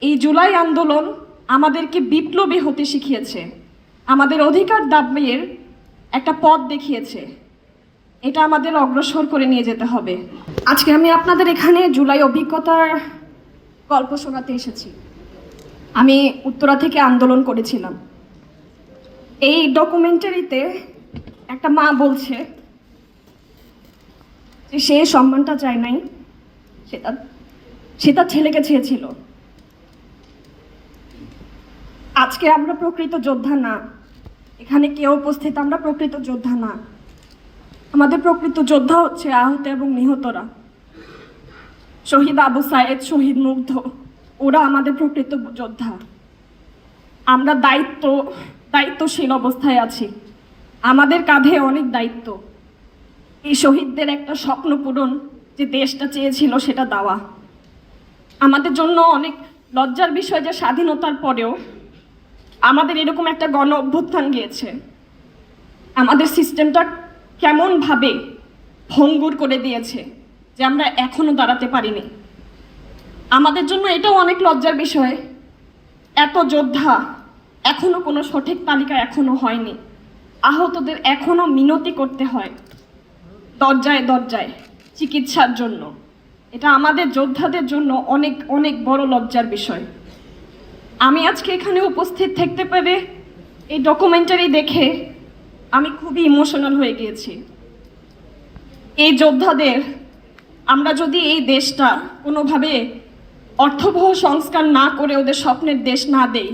এই জুলাই আন্দোলন আমাদেরকে বিপ্লবী হতে শিখিয়েছে, আমাদের অধিকার দাবির একটা পথ দেখিয়েছে। এটা আমাদের অগ্রসর করে নিয়ে যেতে হবে। আজকে আমি আপনাদের এখানে জুলাই অভিজ্ঞতার গল্প শোনাতে এসেছি। আমি উত্তরা থেকে আন্দোলন করেছিলাম। এই ডকুমেন্টারিতে একটা মা বলছে যে সে সম্মানটা চায় নাই, সে তার ছেলেকে চেয়েছিল। আজকে আমরা প্রকৃত যোদ্ধা না, এখানে কেউ উপস্থিত আমরা প্রকৃত যোদ্ধা না। আমাদের প্রকৃত যোদ্ধা হচ্ছে আহত এবং নিহতরা, শহীদ আবু সায়েদ, শহীদ মুগ্ধ, ওরা আমাদের প্রকৃত যোদ্ধা। আমরা দায়িত্বশীল অবস্থায় আছি, আমাদের কাঁধে অনেক দায়িত্ব। এই শহীদদের একটা স্বপ্ন পূরণ, যে দেশটা চেয়েছিল সেটা দেওয়া। আমাদের জন্য অনেক লজ্জার বিষয় যে স্বাধীনতার পরেও আমাদের এরকম একটা গণ অভ্যুত্থান গিয়েছে। আমাদের সিস্টেমটা কেমনভাবে ভঙ্গুর করে দিয়েছে যে আমরা এখনো দাঁড়াতে পারিনি। আমাদের জন্য এটাও অনেক লজ্জার বিষয়, এত যোদ্ধা এখনো কোনো সঠিক তালিকা এখনো হয়নি। আহতদের এখনো মিনতি করতে হয় দরজায় দরজায় চিকিৎসার জন্য। এটা আমাদের যোদ্ধাদের জন্য অনেক অনেক বড় লজ্জার বিষয়। আমি আজকে এখানে উপস্থিত থাকতে পেরে এই ডকুমেন্টারি দেখে আমি খুবই ইমোশনাল হয়ে গিয়েছি। এই যোদ্ধাদের আমরা যদি এই দেশটা কোনোভাবে অর্থবহ সংস্কার না করে ওদের স্বপ্নের দেশ না দেই,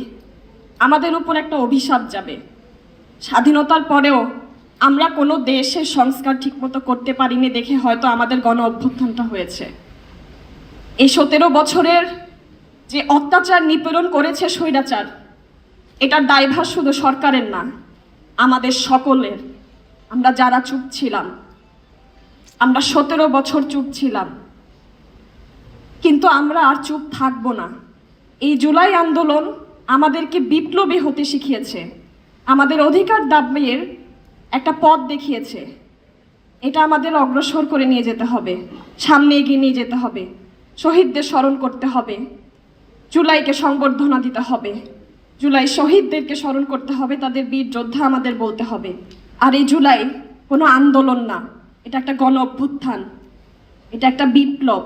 আমাদের উপর একটা অভিশাপ যাবে। স্বাধীনতার পরেও আমরা কোনো দেশের সংস্কার ঠিকমতো করতে পারিনি দেখে হয়তো আমাদের গণ অভ্যুত্থানটা হয়েছে। এই 17 বছরের যে অত্যাচার নিপীড়ন করেছে স্বৈরাচার, এটার দায়ভার শুধু সরকারের না, আমাদের সকলের। আমরা যারা চুপ ছিলাম, আমরা 17 বছর চুপ ছিলাম, কিন্তু আমরা আর চুপ থাকবো না। এই জুলাই আন্দোলন আমাদেরকে বিপ্লবী হতে শিখিয়েছে, আমাদের অধিকার দাবির একটা পথ দেখিয়েছে। এটা আমাদের অগ্রসর করে নিয়ে যেতে হবে, সামনে এগিয়ে নিয়ে যেতে হবে। শহীদদের স্মরণ করতে হবে, জুলাইকে সংবর্ধনা দিতে হবে, জুলাই শহীদদেরকে স্মরণ করতে হবে, তাদের বীর যোদ্ধা আমাদের বলতে হবে। আর এই জুলাই কোনো আন্দোলন না, এটা একটা গণ অভ্যুত্থান, এটা একটা বিপ্লব।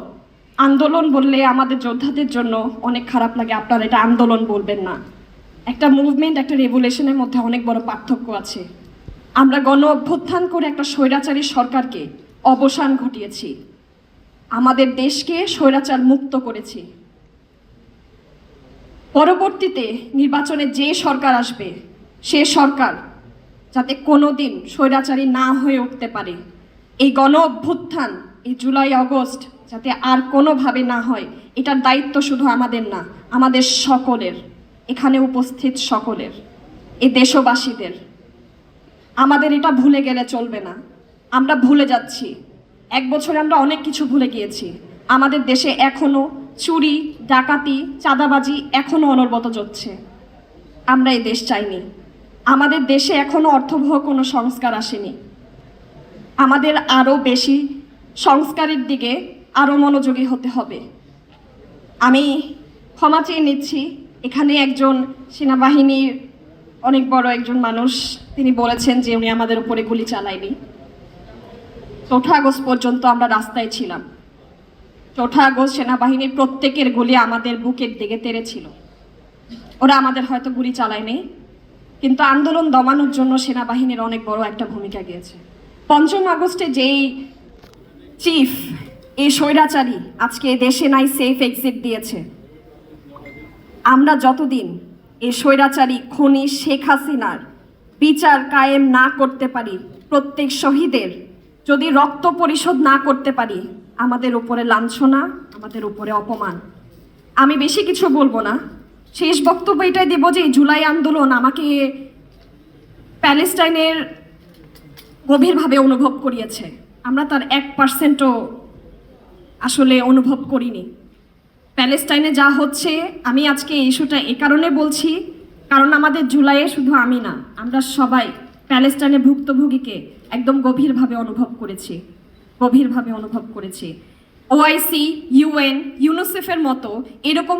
আন্দোলন বললে আমাদের যোদ্ধাদের জন্য অনেক খারাপ লাগে, আপনারা এটা আন্দোলন বলবেন না। একটা মুভমেন্ট, একটা রেভলিউশনের মধ্যে অনেক বড় পার্থক্য আছে। আমরা গণ অভ্যুত্থান করে একটা স্বৈরাচারী সরকারকে অবসান ঘটিয়েছি, আমাদের দেশকে স্বৈরাচার মুক্ত করেছি। পরবর্তীতে নির্বাচনে যে সরকার আসবে, সে সরকার যাতে কোনোদিন স্বৈরাচারী না হয়ে উঠতে পারে, এই গণ অভ্যুত্থান, এই জুলাই আগস্ট যাতে আর কোনোভাবে না হয়, এটার দায়িত্ব শুধু আমাদের না, আমাদের সকলের, এখানে উপস্থিত সকলের, এই দেশবাসীদের। আমাদের এটা ভুলে গেলে চলবে না। আমরা ভুলে যাচ্ছি, 1 বছরে আমরা অনেক কিছু ভুলে গিয়েছি। আমাদের দেশে এখনো চুরি, ডাকাতি, চাঁদাবাজি এখনো অনবরত চলছে। আমরা এই দেশ চাইনি। আমাদের দেশে এখনো অর্থবহ কোনো সংস্কার আসেনি। আমাদের আরও বেশি সংস্কারের দিকে আরও মনোযোগী হতে হবে। আমি ক্ষমা চেয়ে নিচ্ছি, এখানে একজন সেনাবাহিনীর অনেক বড় একজন মানুষ, তিনি বলেছেন যে উনি আমাদের উপরে গুলি চালায়নি। 4 আগস্ট পর্যন্ত আমরা রাস্তায় ছিলাম। 4 আগস্ট সেনাবাহিনীর প্রত্যেকের গুলি আমাদের বুকের দিকে তেড়েছিল। ওরা আমাদের হয়তো গুলি চালায়নি, কিন্তু আন্দোলন দমানোর জন্য সেনাবাহিনীর অনেক বড় একটা ভূমিকা গিয়েছে। 5 আগস্টে যেই চিফ, এই স্বৈরাচারী আজকে দেশে নাই সেফ এক্সিট দিয়েছে। আমরা যতদিন এই স্বৈরাচারী খুনি শেখ হাসিনার বিচার কায়েম না করতে পারি, প্রত্যেক শহীদের যদি রক্ত পরিশোধ না করতে পারি, আমাদের উপরে লাঞ্ছনা, আমাদের উপরে অপমান। আমি বেশি কিছু বলবো না, শেষ বক্তব্য এটাই দেব যে এই জুলাই আন্দোলন আমাকে প্যালেস্টাইনের গভীরভাবে অনুভব করিয়েছে। আমরা তার 1%ও আসলে অনুভব করিনি। প্যালেস্টাইনে যা হচ্ছে, আমি আজকে এই ইস্যুটা এ কারণে বলছি, কারণ আমাদের জুলাইয়ে শুধু আমি না, আমরা সবাই প্যালেস্টাইনের ভুক্তভোগীকে একদম গভীরভাবে অনুভব করেছি। ওআইসি, ইউএন, ইউনিসেফের মতো এরকম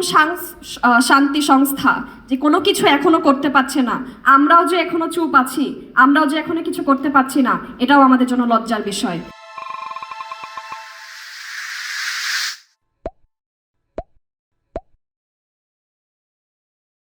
শান্তি সংস্থা যে কোনো কিছু এখনো করতে পারছে না, আমরাও যে এখনো চুপ আছি, আমরাও যে এখনো কিছু করতে পারছি না, এটাও আমাদের জন্য লজ্জার বিষয়।